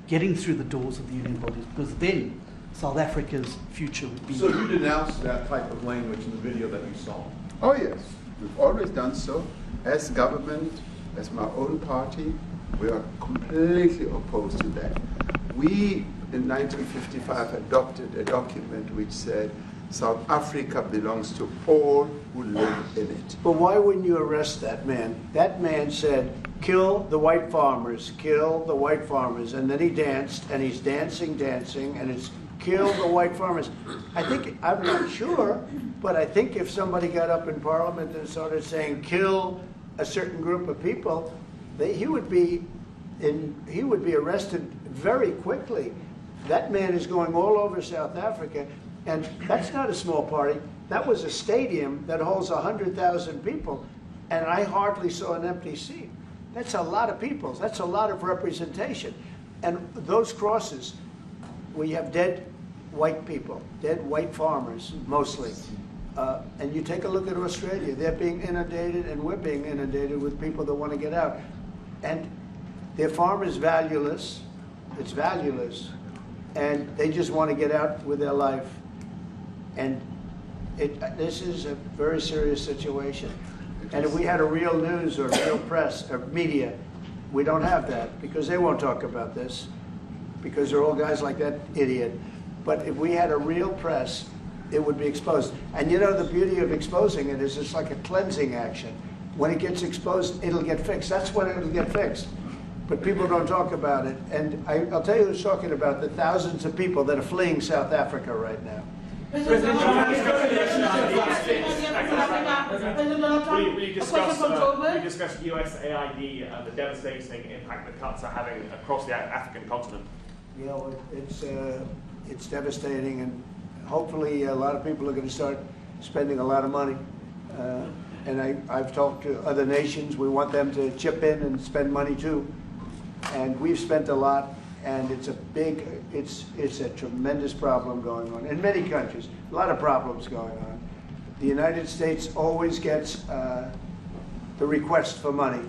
getting through the doors of the union bodies, because then South Africa's future would be... So you denounced that type of language in the video that you saw? Oh yes, we've always done so. As government, as my own party, we are completely opposed to that. We, in 1955, adopted a document which said South Africa belongs to all who live in it. But why wouldn't you arrest that man? That man said, kill the white farmers, kill the white farmers. And then he danced, and he's dancing, and it's kill the white farmers. I think, I'm not sure, but I think if somebody got up in Parliament and started saying kill a certain group of people, he would be arrested very quickly. That man is going all over South Africa, and that's not a small party. That was a stadium that holds 100,000 people, and I hardly saw an empty seat. That's a lot of people. That's a lot of representation. And those crosses, we have dead white people, dead white farmers, mostly. And you take a look at Australia, they're being inundated, and we're being inundated with people that want to get out. And their farm is valueless, it's valueless, and they just want to get out with their life. And this is a very serious situation. And if we had a real news or real press or media, we don't have that because they won't talk about this because they're all guys like that idiot. But if we had a real press, it would be exposed. And you know, the beauty of exposing it is it's like a cleansing action. When it gets exposed, it'll get fixed. That's when it'll get fixed. But people don't talk about it. And I'll tell you who's talking about the thousands of people that are fleeing South Africa right now. happens. President Donald Trump, Will you a question from Tobin. discuss USAID and the devastating impact that cuts are having across the African continent? You know, it's devastating, and hopefully a lot of people are going to start spending a lot of money. And I've talked to other nations. We want them to chip in and spend money too. And we've spent a lot, and it's a tremendous problem going on in many countries. A lot of problems going on. The United States always gets the request for money.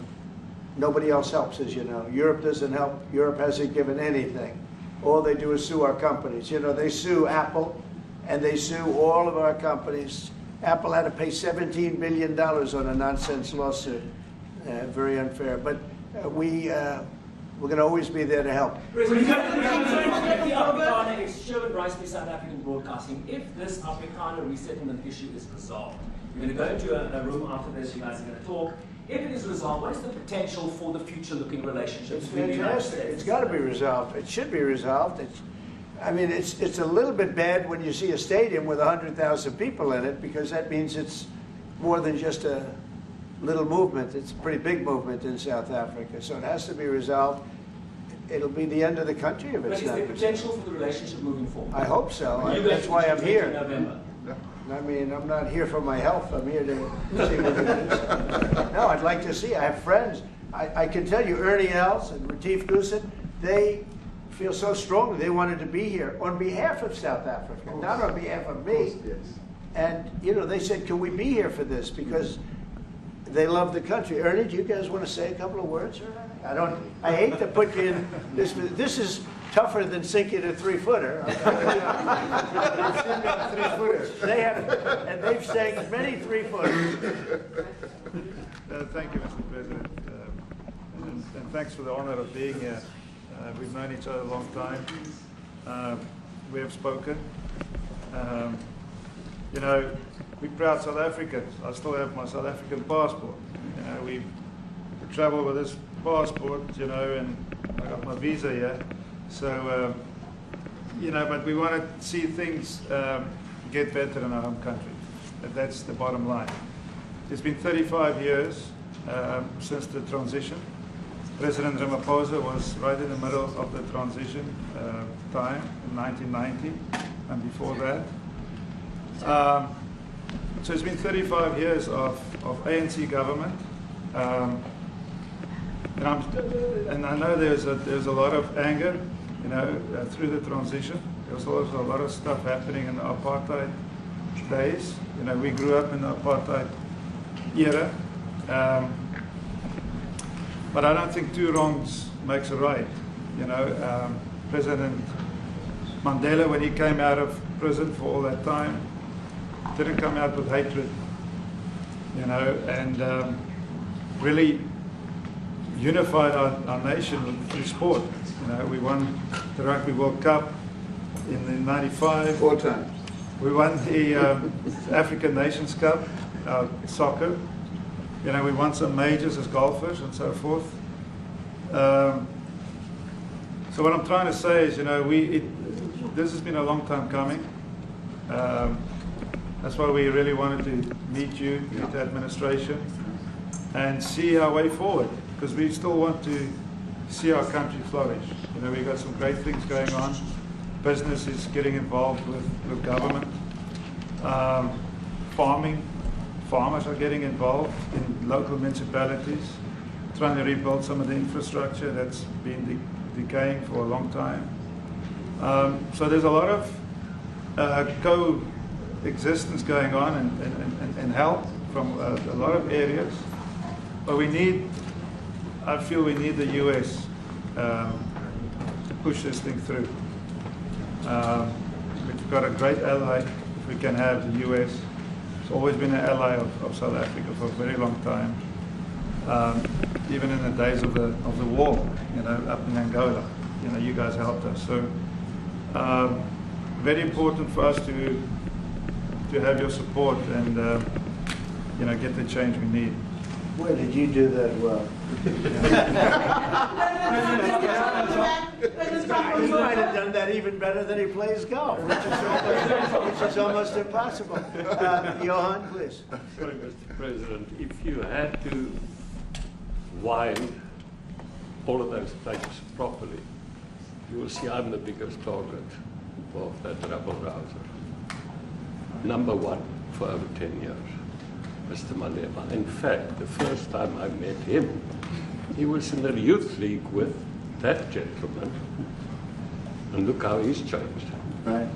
Nobody else helps, as you know. Europe doesn't help. Europe hasn't given anything. All they do is sue our companies. You know, they sue Apple, and they sue all of our companies. Apple had to pay $17 billion on a nonsense lawsuit. Very unfair. But we're going to always be there to help. The Afrikaner is shown rightly South African broadcasting. If this Afrikaner resettlement issue is resolved, you're going to go into a room after this, you guys are going to talk. If it is resolved, what is the potential for the future-looking relationships between the United States? It's got to be resolved. It should be resolved. I mean, it's a little bit bad when you see a stadium with 100,000 people in it, because that means it's more than just a little movement. It's a pretty big movement in South Africa, so it has to be resolved. It'll be the end of the country if it's not. But is there potential for the relationship moving forward? I hope so. That's why I'm here. I mean, I'm not here for my health. I'm here to see what it is. No, I'd like to see. I have friends. I can tell you, Ernie Els and Retief Goosen, they feel so strongly they wanted to be here on behalf of South Africa, not on behalf of me. And, you know, they said, can we be here for this? Because they love the country. Ernie, do you guys want to say a couple of words? I hate to put you in this. This is tougher than sinking a 3-footer. They have, and they've sank many 3-footers. Thank you, Mr. President. And thanks for the honor of being here. We've known each other a long time. We have spoken. You know, we're proud South Africans. I still have my South African passport. You know, we travel with this passport, you know, and I got my visa here. So, you know, but we want to see things get better in our home country. That's the bottom line. It's been 35 years since the transition. President Ramaphosa was right in the middle of the transition time in 1990 and before that. So it's been 35 years of ANC government. And I know there's a lot of anger, you know, through the transition. There was also a lot of stuff happening in the apartheid days. You know, we grew up in the apartheid era. But I don't think two wrongs makes a right. You know, President Mandela, when he came out of prison for all that time, didn't come out with hatred, you know, and really unified our nation through sport. You know, we won the Rugby World Cup in '95. 4 times. We won the African Nations Cup, soccer. You know, we won some majors as golfers and so forth. So what I'm trying to say is, you know, this has been a long time coming. That's why we really wanted to meet you, meet the administration, and see our way forward, because we still want to see our country flourish. You know, we've got some great things going on. Business is getting involved with government. Farmers are getting involved in local municipalities, trying to rebuild some of the infrastructure that's been decaying for a long time. So there's a lot of coexistence going on and help from a lot of areas. But I feel we need the US to push this thing through. We've got a great ally if we can have the US. It's always been an ally of South Africa for a very long time, even in the days of the war, you know, up in Angola. You know, you guys helped us. So very important for us to have your support and you know, get the change we need. Boy, did you do that well. He might have done that even better than he plays golf, which is almost impossible. Johan, please. Sorry, Mr. President, if you had to wind all of those tapes properly, you will see I'm the biggest target of that rabble-rouser. #1 for over 10 years, Mr. Malema. In fact, the first time I met him, he was in the youth league with that gentleman, and look how he's changed. Right.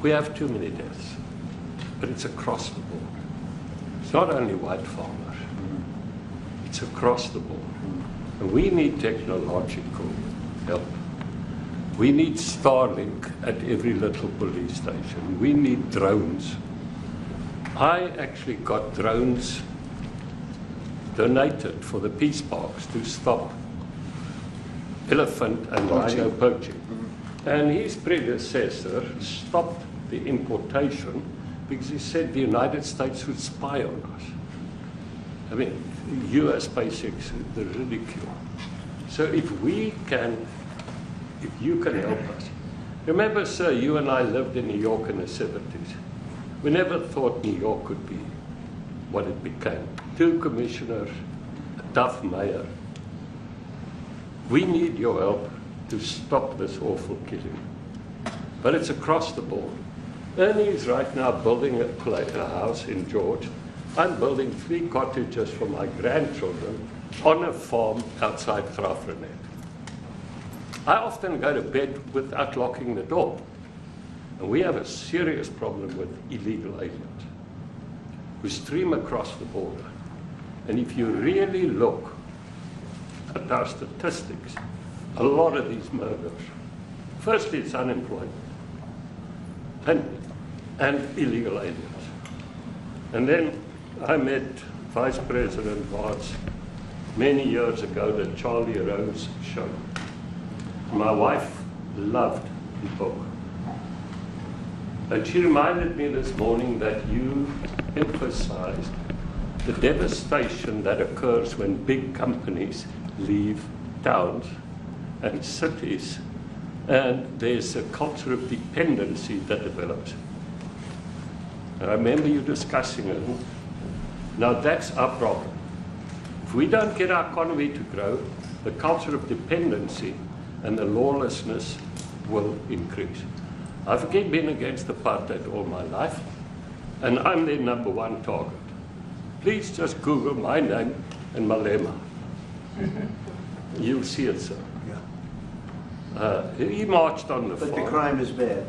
We have too many deaths, but it's across the board. It's not only white farmers, it's across the board. And we need technological help. We need Starlink at every little police station. We need drones. I actually got drones donated for the peace parks to stop elephant and rhino poaching. And his predecessor stopped the importation because he said the United States would spy on us. I mean, US SpaceX, the ridicule. So if you can help us. Remember, sir, you and I lived in New York in the 70s. We never thought New York could be what it became. 2 commissioners, a tough mayor. We need your help to stop this awful killing. But it's across the board. Ernie is right now building a house in George. I'm building 3 cottages for my grandchildren on a farm outside Graaff-Reinet. I often go to bed without locking the door. And we have a serious problem with illegal aliens who stream across the border. And if you really look at our statistics, a lot of these murders, firstly it's unemployment and illegal aliens. And then I met Vice President Vance many years ago, the Charlie Rose show. My wife loved the book. And she reminded me this morning that you emphasized the devastation that occurs when big companies leave towns and cities, and there's a culture of dependency that develops. And I remember you discussing it. Now that's our problem. If we don't get our economy to grow, the culture of dependency and the lawlessness will increase. I've again been against apartheid all my life, and I'm their #1 target. Please just Google my name and Malema. You'll see it, sir. He marched on the farm. But the crime is bad.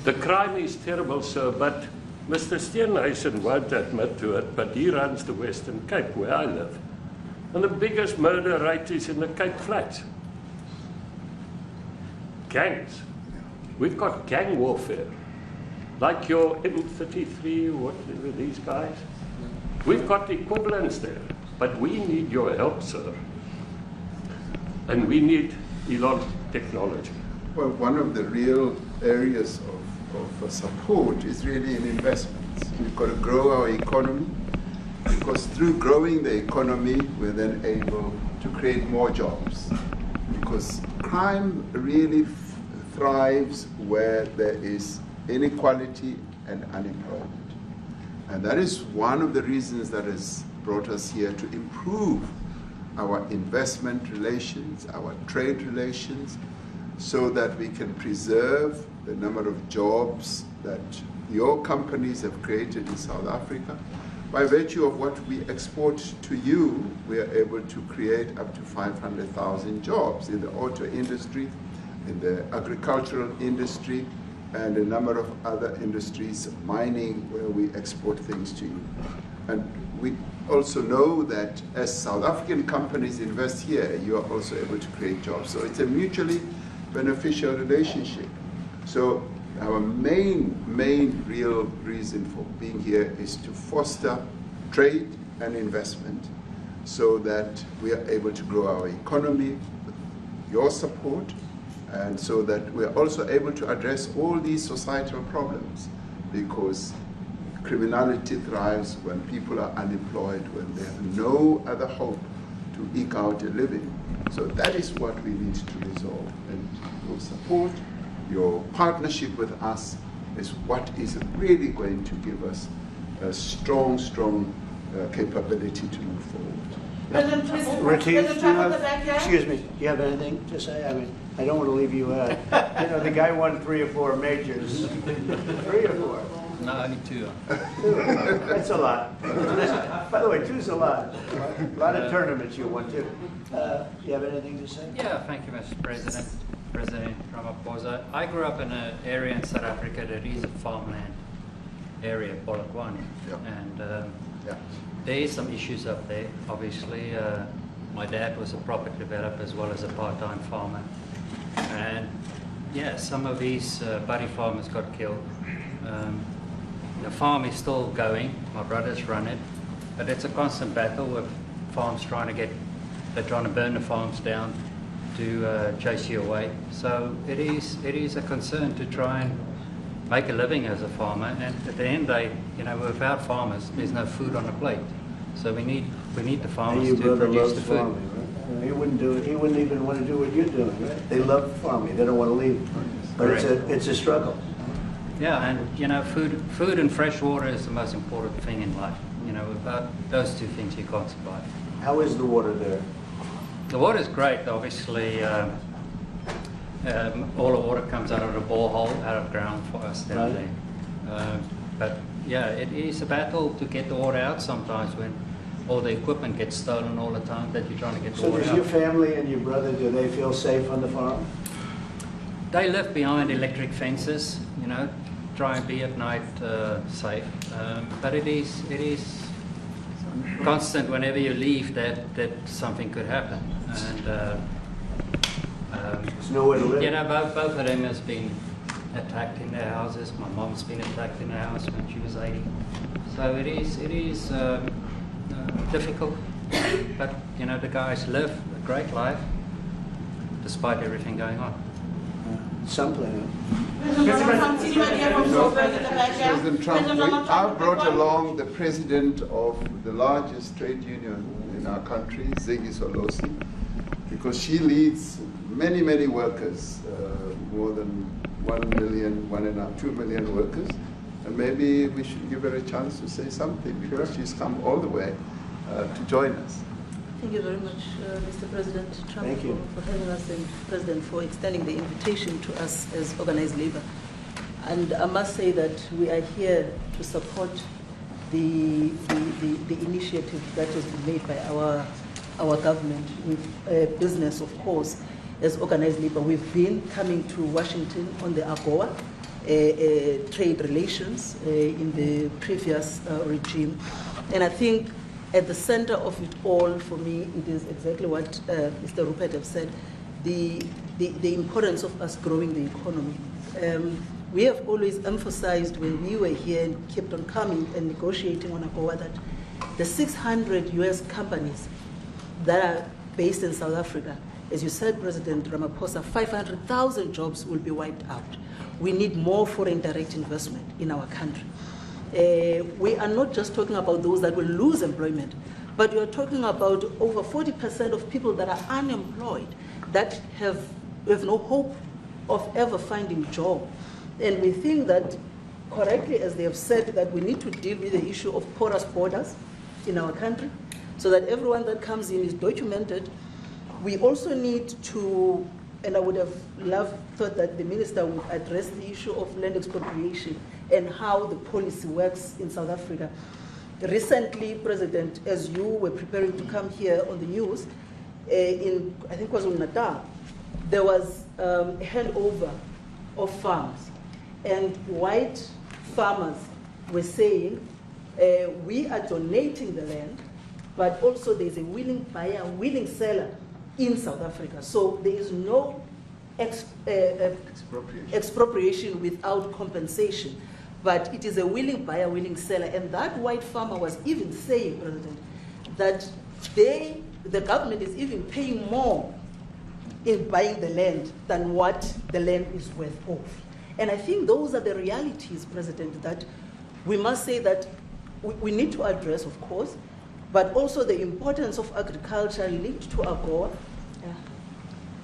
The crime is terrible, sir, but Mr. Steenhuisen won't admit to it, but he runs the Western Cape, where I live. And the biggest murder rate is in the Cape Flats. Gangs. We've got gang warfare. Like your M33, whatever these guys. We've got equivalents there. But we need your help, sir. And we need Elon technology. Well, one of the real areas of support is really in investments. We've got to grow our economy, because through growing the economy, we're then able to create more jobs. Because crime really thrives where there is inequality and unemployment. And that is one of the reasons that has brought us here, to improve our investment relations, our trade relations, so that we can preserve the number of jobs that your companies have created in South Africa. By virtue of what we export to you, we are able to create up to 500,000 jobs in the auto industry, in the agricultural industry, and a number of other industries, mining, where we export things to you. And we also know that as South African companies invest here, you are also able to create jobs. So it's a mutually beneficial relationship. So our main real reason for being here is to foster trade and investment, so that we are able to grow our economy with your support, and so that we are also able to address all these societal problems, because criminality thrives, when people are unemployed, when they have no other hope to eke out a living. So that is what we need to resolve. And your support, your partnership with us is what is really going to give us a strong capability to move forward. Retief, do you have, excuse me, do you have anything to say? I mean, I don't want to leave you out. You know, the guy won 3 or 4 majors. 3 or 4? No, only 2. 2. That's a lot. By the way, 2's a lot. A lot of tournaments you won too. Do you have anything to say? Yeah, thank you, Mr. President. President Ramaphosa. I grew up in an area in South Africa that is a farmland area, Polokwane. And there is some issues up there. Obviously, my dad was a property developer as well as a part-time farmer. And yeah, some of these buddy farmers got killed. The farm is still going. My brothers run it. But it's a constant battle with farms they're trying to burn the farms down to chase you away. So it is a concern to try and make a living as a farmer, and at the end of the day, you know, without farmers, there's no food on the plate. So we need the farmers to produce the food. Farming, right? He wouldn't do it. He wouldn't even want to do what you're doing. Right? They love farming. They don't want to leave. But it's a struggle. Yeah, and you know, food and fresh water is the most important thing in life. You know, without those 2 things, you can't survive. How is the water there? The water is great. Obviously, all the water comes out of the borehole, out of ground for us down there. But yeah, it is a battle to get the water out sometimes when all the equipment gets stolen all the time that you're trying to get the water out. So does your family and your brother, do they feel safe on the farm? They live behind electric fences, you know, try and be at night safe. But it is constant whenever you leave that something could happen. And there's nowhere to live. You know, both of them has been attacked in their houses. My mom's been attacked in her house when she was 80. So it is difficult. But you know, the guys live a great life despite everything going on. Something. President Trump, I brought along the president of the largest trade union in our country, Ziggy Solosi, because she leads many, many workers, more than 1 million, 2 million workers. And maybe we should give her a chance to say something, because she's come all the way to join us. Thank you very much, Mr. President Trump, for having us, and President for extending the invitation to us as organized labor. And I must say that we are here to support the initiative that has been made by our government with business, of course, as organized labor. We've been coming to Washington on the AGOA trade relations in the previous regime. And I think at the center of it all, for me, it is exactly what Mr. Rupert has said, the importance of us growing the economy. We have always emphasized when we were here and kept on coming and negotiating on AGOA that the 600 US companies that are based in South Africa, as you said, President Ramaphosa, 500,000 jobs will be wiped out. We need more foreign direct investment in our country. We are not just talking about those that will lose employment, but we are talking about over 40% of people that are unemployed, that have no hope of ever finding a job. And we think that, correctly, as they have said, that we need to deal with the issue of porous borders in our country, so that everyone that comes in is documented. We also need to, and I would have thought that the minister would address the issue of land expropriation and how the policy works in South Africa. Recently, President, as you were preparing to come here on the news, in, I think it was in Natal, there was a handover of farms. And white farmers were saying, we are donating the land, but also there's a willing buyer, willing seller in South Africa. So there is no expropriation without compensation, but it is a willing buyer, willing seller. And that white farmer was even saying, President, that the government is even paying more in buying the land than what the land is worth of. And I think those are the realities, President, that we must say that we need to address, of course, but also the importance of agriculture linked to AGOA.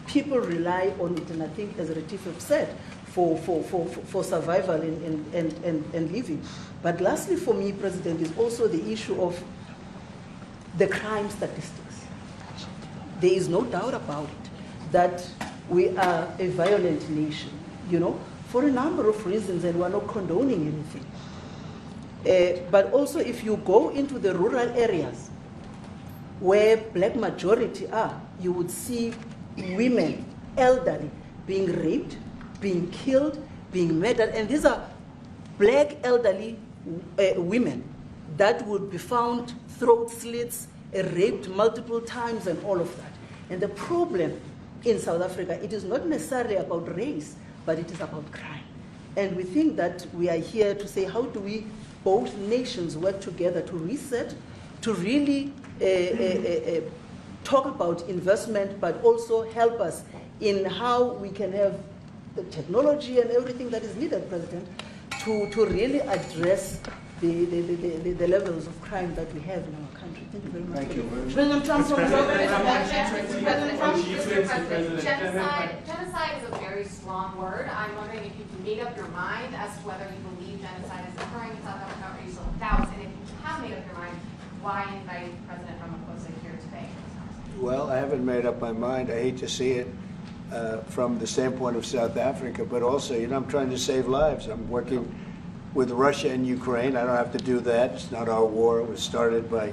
People rely on it, and I think, as Retief have said, for survival and living. But lastly, for me, President, is also the issue of the crime statistics. There is no doubt about it that we are a violent nation, you know, for a number of reasons, and we're not condoning anything. But also, if you go into the rural areas where black majority are, you would see women, elderly, being raped, being killed, being murdered, and these are black elderly women that would be found throat slits, raped multiple times, and all of that. And the problem in South Africa, it is not necessarily about race, but it is about crime. And we think that we are here to say, how do we, both nations, work together to reset, to really talk about investment, but also help us in how we can have the technology and everything that is needed, President, to really address the levels of crime that we have in our country. Thank you very much. Thank you. President Trump from Genocide is a very strong word. I'm wondering if you've made up your mind as to whether you believe genocide is occurring in South Africa, or you still doubt, and if you have made up your mind, why invite President Ramaphosa here today? Well, I haven't made up my mind. I hate to see it from the standpoint of South Africa, but also, you know, I'm trying to save lives. I'm working with Russia and Ukraine. I don't have to do that. It's not our war. It was started by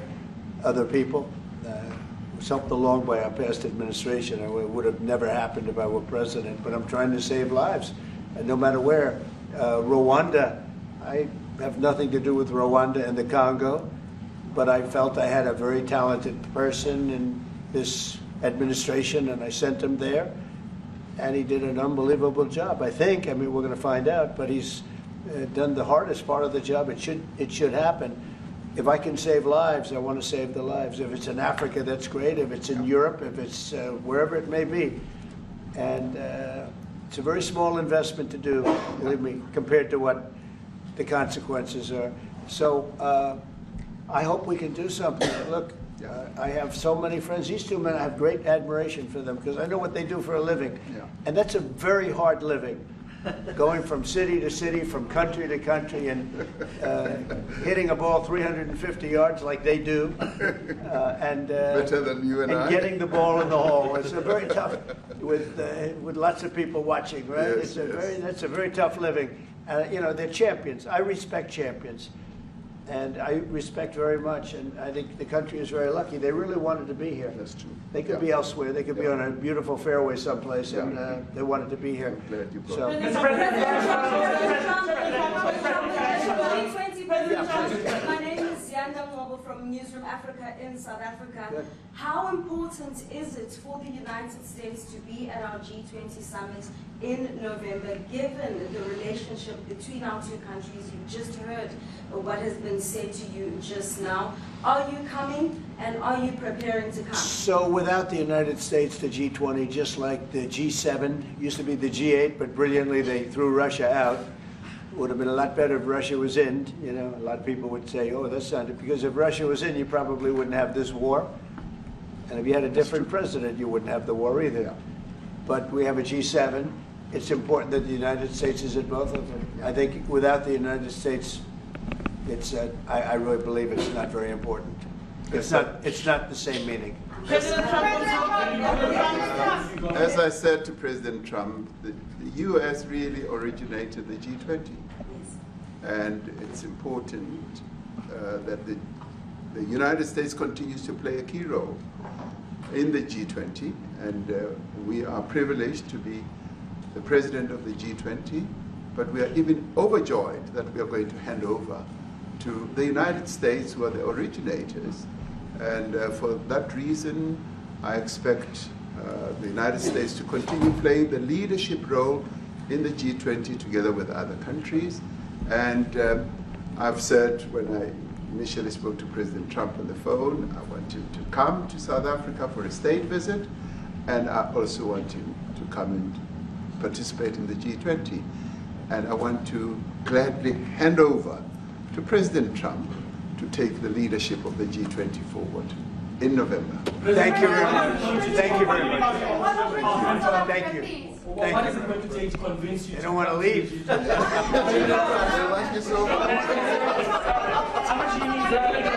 other people. It was helped along by our past administration. It would have never happened if I were president, but I'm trying to save lives, and no matter where. Rwanda, I have nothing to do with Rwanda and the Congo, but I felt I had a very talented person in this administration, and I sent him there, and he did an unbelievable job, I think. I mean, we're going to find out, but he's done the hardest part of the job. It should happen. If I can save lives, I want to save the lives. If it's in Africa, that's great. If it's in Europe, if it's wherever it may be. And it's a very small investment to do, believe me, compared to what the consequences are. So I hope we can do something. Look, I have so many friends. These two men, I have great admiration for them because I know what they do for a living. Yeah. And that's a very hard living. Going from city to city, from country to country, and hitting a ball 350 yards like they do, and better than you and I. Getting the ball in the hole. It's a very tough, with lots of people watching, right? Yes, That's a very tough living. You know, they're champions. I respect champions, and I respect very much. And I think the country is very lucky. They really wanted to be here. That's true. They could be elsewhere. They could be on a beautiful fairway someplace, and they wanted to be here. So. My name is Yanda Ngobo from Newsroom Africa in South Africa. Good. How important is it for the United States to be at our G20 summit in November, given the relationship between our two countries? You just heard what has been said to you just now. Are you coming, and are you preparing to come? So without the United States, the G20, just like the G7, used to be the G8, but brilliantly they threw Russia out. It would have been a lot better if Russia was in. You know, a lot of people would say, oh, that's not it. Because if Russia was in, you probably wouldn't have this war. And if you had a different president, you wouldn't have the war either. But we have a G7. It's important that the United States is at both of them. I think without the United States, it's I really believe it's not very important. It's not the same meaning. As I said to President Trump, the U.S. really originated the G20. And it's important that the United States continues to play a key role in the G20. And we are privileged to be the president of the G20. But we are even overjoyed that we are going to hand over to the United States, who are the originators. And for that reason, I expect the United States to continue playing the leadership role in the G20 together with other countries. And I've said when I initially spoke to President Trump on the phone, I want him to come to South Africa for a state visit, and I also want him to come and participate in the G20. And I want to gladly hand over to President Trump to take the leadership of the G20 forward in November. Thank you very much. Thank you very much. Thank you. What is it going to take to convince you? They don't want to leave. Thank you so much. How much do you need?